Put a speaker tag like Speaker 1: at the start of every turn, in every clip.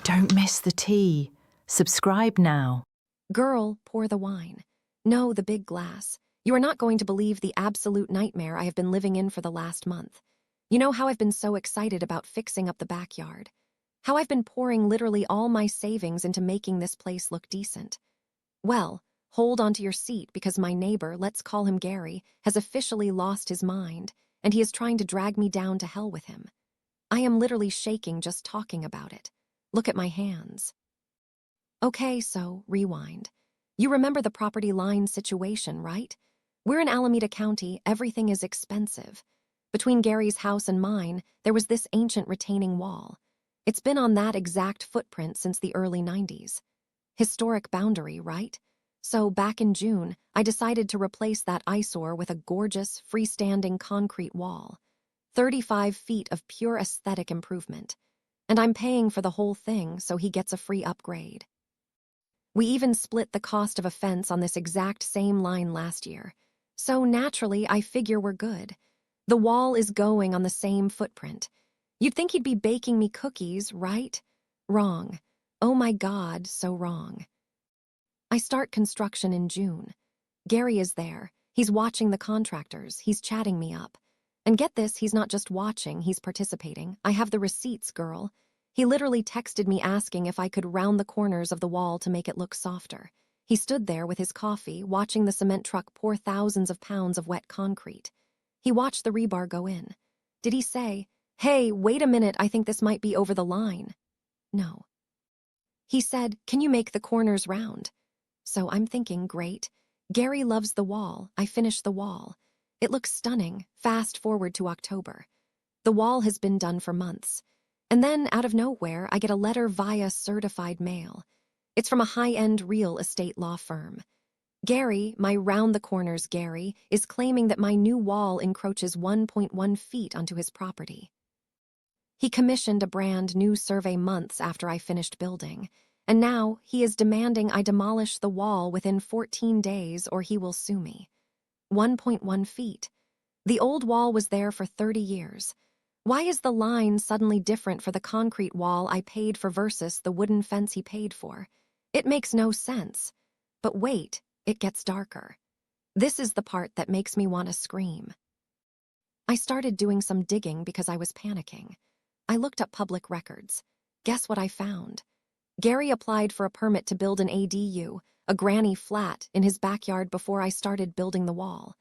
Speaker 1: Don't miss the tea. Subscribe now.
Speaker 2: Girl, pour the wine. No, the big glass. You are not going to believe the absolute nightmare I have been living in for the last month. You know how I've been so excited about fixing up the backyard? How I've been pouring literally all my savings into making this place look decent? Well, hold onto your seat because my neighbor, let's call him Gary, has officially lost his mind, and he is trying to drag me down to hell with him. I am literally shaking just talking about it. Look at my hands. Okay, so, rewind. You remember the property line situation, right? We're in Alameda County, everything is expensive. Between Gary's house and mine, there was this ancient retaining wall. It's been on that exact footprint since the early 90s. Historic boundary, right? So back in June, I decided to replace that eyesore with a gorgeous, freestanding concrete wall. 35 feet of pure aesthetic improvement. And I'm paying for the whole thing, so he gets a free upgrade. We even split the cost of a fence on this exact same line last year. So naturally, I figure we're good. The wall is going on the same footprint. You'd think he'd be baking me cookies, right? Wrong. Oh my God, so wrong. I start construction in June. Gary is there. He's watching the contractors. He's chatting me up. And get this, he's not just watching, he's participating. I have the receipts, girl. He literally texted me asking if I could round the corners of the wall to make it look softer. He stood there with his coffee, watching the cement truck pour thousands of pounds of wet concrete. He watched the rebar go in. Did he say, "Hey, wait a minute, I think this might be over the line"? No. He said, "Can you make the corners round?" So I'm thinking, great. Gary loves the wall. I finish the wall. It looks stunning. Fast forward to October. The wall has been done for months. And then, out of nowhere, I get a letter via certified mail. It's from a high-end real estate law firm. Gary, my round-the-corners Gary, is claiming that my new wall encroaches 1.1 feet onto his property. He commissioned a brand new survey months after I finished building, and now he is demanding I demolish the wall within 14 days or he will sue me. 1.1 feet. The old wall was there for 30 years. Why is the line suddenly different for the concrete wall I paid for versus the wooden fence he paid for? It makes no sense. But wait, it gets darker. This is the part that makes me want to scream. I started doing some digging because I was panicking. I looked up public records. Guess what I found? Gary applied for a permit to build an ADU, a granny flat, in his backyard before I started building the wall.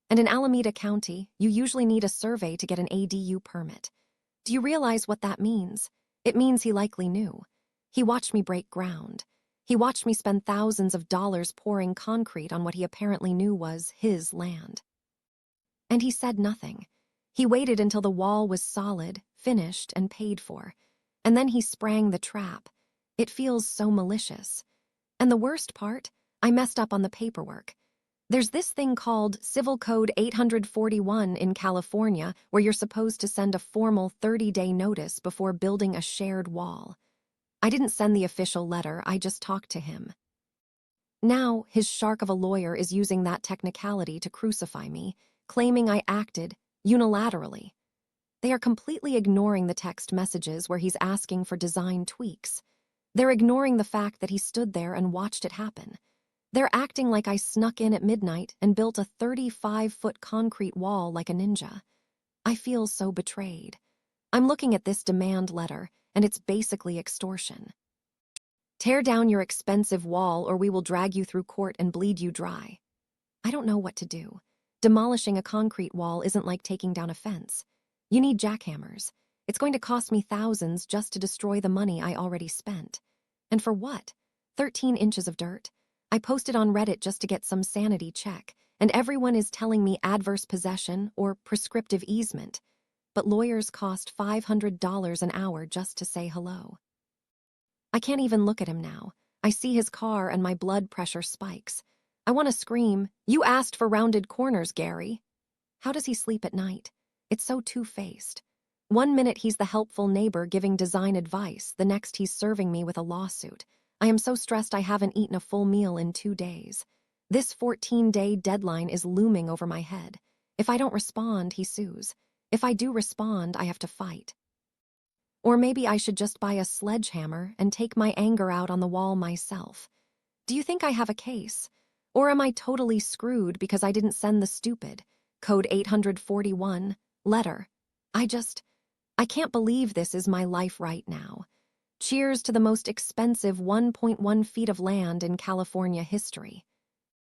Speaker 2: And in Alameda County, you usually need a survey to get an ADU permit. Do you realize what that means? It means he likely knew. He watched me break ground. He watched me spend thousands of dollars pouring concrete on what he apparently knew was his land. And he said nothing. He waited until the wall was solid, finished, and paid for. And then he sprang the trap. It feels so malicious. And the worst part, I messed up on the paperwork. There's this thing called Civil Code 841 in California where you're supposed to send a formal 30-day notice before building a shared wall. I didn't send the official letter, I just talked to him. Now, his shark of a lawyer is using that technicality to crucify me, claiming I acted unilaterally. They are completely ignoring the text messages where he's asking for design tweaks. They're ignoring the fact that he stood there and watched it happen. They're acting like I snuck in at midnight and built a 35-foot concrete wall like a ninja. I feel so betrayed. I'm looking at this demand letter, and it's basically extortion. Tear down your expensive wall or we will drag you through court and bleed you dry. I don't know what to do. Demolishing a concrete wall isn't like taking down a fence. You need jackhammers. It's going to cost me thousands just to destroy the money I already spent. And for what? 13 inches of dirt? I posted on Reddit just to get some sanity check, and everyone is telling me adverse possession or prescriptive easement. But lawyers cost $500 an hour just to say hello. I can't even look at him now. I see his car and my blood pressure spikes. I want to scream, "You asked for rounded corners, Gary." How does he sleep at night? It's so two-faced. One minute he's the helpful neighbor giving design advice, the next he's serving me with a lawsuit. I am so stressed I haven't eaten a full meal in 2 days. This 14-day deadline is looming over my head. If I don't respond, he sues. If I do respond, I have to fight. Or maybe I should just buy a sledgehammer and take my anger out on the wall myself. Do you think I have a case? Or am I totally screwed because I didn't send the stupid code 841 letter? I can't believe this is my life right now. Cheers to the most expensive 1.1 feet of land in California history.